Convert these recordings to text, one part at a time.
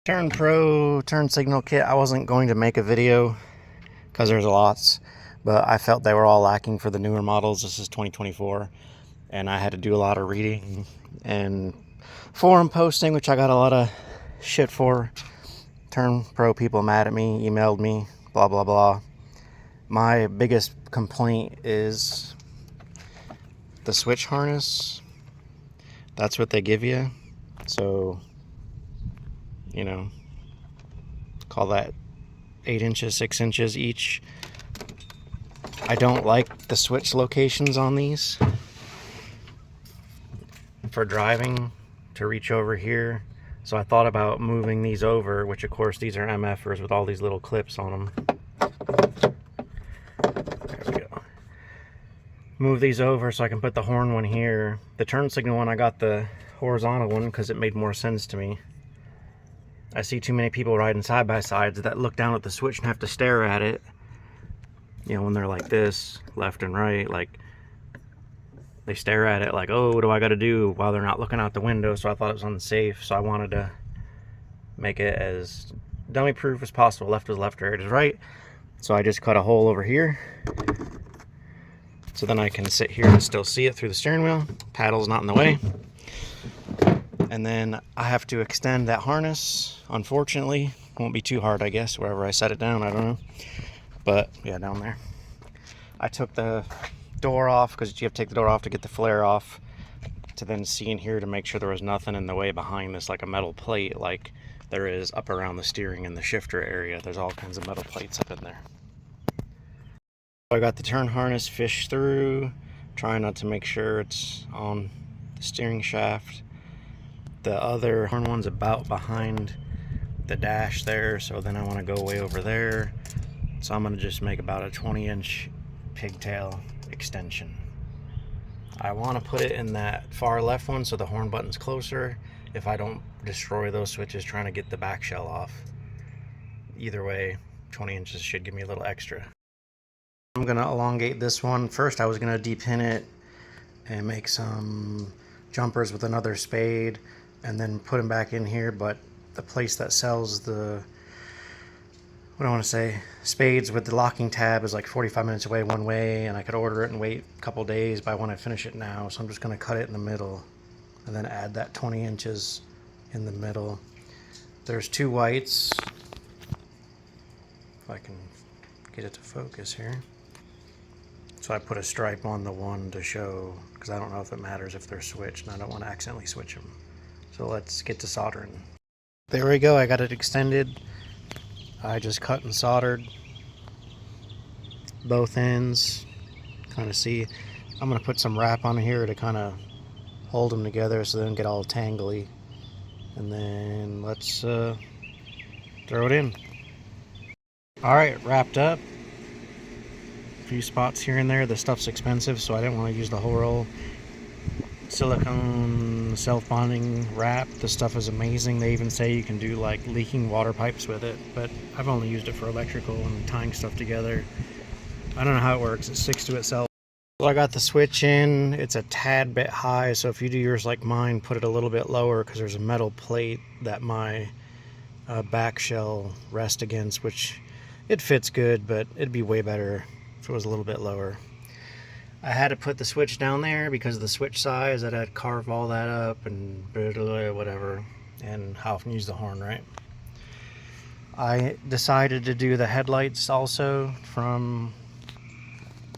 Turnpro turn signal kit. I wasn't going to make a video because there's lots, but I felt they were all lacking for the newer models. This is 2024, and I had to do a lot of reading and forum posting, which I got a lot of shit for. Turnpro people mad at me, emailed me, blah blah blah. My biggest complaint is the switch harness. That's what they give you, so you know, call that 8 inches, 6 inches each. I don't like the switch locations on these for driving to reach over here. So I thought about moving these over, which of course these are MFers with all these little clips on them. There we go. Move these over so I can put the horn one here. The turn signal one, I got the horizontal one because it made more sense to me. I see too many people riding side by sides that look down at the switch and have to stare at it. You know, when they're like this, left and right, like they stare at it like, oh, what do I got to do, while they're not looking out the window. So I thought it was unsafe. So I wanted to make it as dummy proof as possible. Left is left, right is right. So I just cut a hole over here. So then I can sit here and still see it through the steering wheel. Paddle's not in the way. And then I have to extend that harness. Unfortunately, won't be too hard, I guess, wherever I set it down, I don't know. But yeah, down there. I took the door off because you have to take the door off to get the flare off, to then see in here to make sure there was nothing in the way behind this, like a metal plate like there is up around the steering and the shifter area. There's all kinds of metal plates up in there. I got the turn harness fished through, trying not to make sure it's on the steering shaft. The other horn one's about behind the dash there, so then I want to go way over there. So I'm going to just make about a 20-inch pigtail extension. I want to put it in that far left one so the horn button's closer, if I don't destroy those switches trying to get the back shell off. Either way, 20 inches should give me a little extra. I'm going to elongate this one. First I was going to depin it and make some jumpers with another spade and then put them back in here, but the place that sells the, what do I want to say, spades with the locking tab is like 45 minutes away one way, and I could order it and wait a couple days, but I want to finish it now, so I'm just going to cut it in the middle and then add that 20 inches in the middle. There's two whites, if I can get it to focus here. So I put a stripe on the one to show, because I don't know if it matters if they're switched, and I don't want to accidentally switch them. So let's get to soldering. There we go, I got it extended. I just cut and soldered both ends. Kind of see, I'm going to put some wrap on here to kind of hold them together so they don't get all tangly. And then let's throw it in. Alright, wrapped up. A few spots here and there. The stuff's expensive, so I didn't want to use the whole roll. Silicone self-bonding wrap. The stuff is amazing. They even say you can do like leaking water pipes with it, but I've only used it for electrical and tying stuff together. I don't know how it works. It sticks to itself. So I got the switch in. It's a tad bit high, so if you do yours like mine, put it a little bit lower, because there's a metal plate that my back shell rests against, which it fits good, but it'd be way better if it was a little bit lower. I had to put the switch down there because of the switch size. I'd had to carve all that up and whatever, and how often use the horn, right? I decided to do the headlights also from,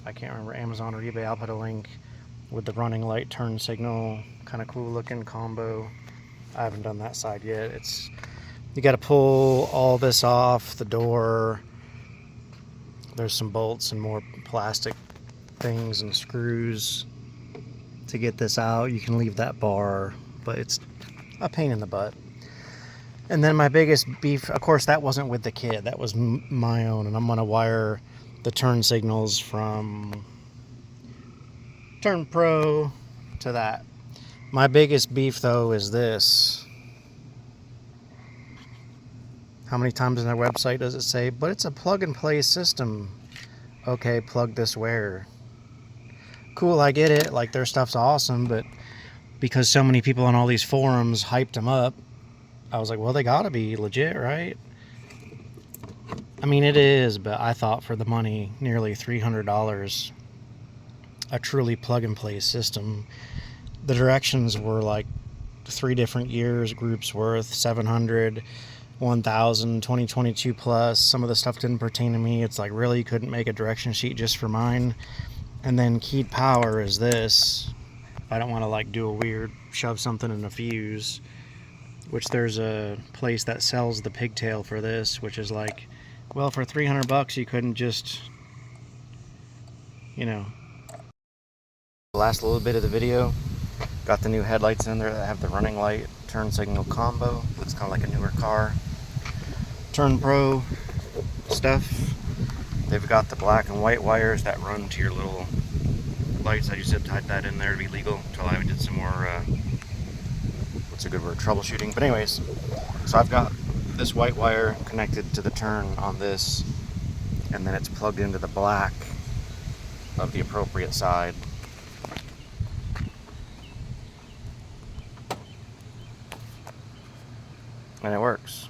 I can't remember, Amazon or eBay. I'll put a link, with the running light turn signal. Kind of cool looking combo. I haven't done that side yet. It's, you got to pull all this off the door. There's some bolts and more plastic things and screws to get this out. You can leave that bar, but it's a pain in the butt. And then my biggest beef, of course, that wasn't with the kit. That was my own, and I'm going to wire the turn signals from Turnpro to that. My biggest beef, though, is this. How many times on their website does it say, but it's a plug-and-play system? Okay, plug this where? Cool, I get it, like their stuff's awesome, but because so many people on all these forums hyped them up, I was like, well, they gotta be legit, right? I mean, it is, but I thought for the money, nearly $300, a truly plug-and-play system. The directions were like 3 different years groups worth, 700, 1000, 2022 plus. Some of the stuff didn't pertain to me. It's like, really, you couldn't make a direction sheet just for mine? And then keyed power is this. I don't want to like do a weird shove something in a fuse, which there's a place that sells the pigtail for this, which is like, well, for 300 bucks you couldn't just, you know. The last little bit of the video, got the new headlights in there that have the running light turn signal combo. It's kind of like a newer car. Turnpro stuff. They've got the black and white wires that run to your little lights. I just zip tied that in there to be legal until I did some more, what's a good word, troubleshooting. But anyways, so I've got this white wire connected to the turn on this, and then it's plugged into the black of the appropriate side. And it works.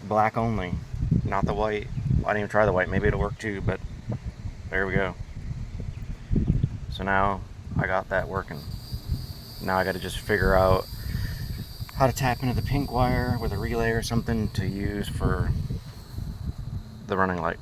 Black only, not the white. I didn't even try the white. Maybe it'll work too, but there we go. So now I got that working. Now I got to just figure out how to tap into the pink wire with a relay or something to use for the running light.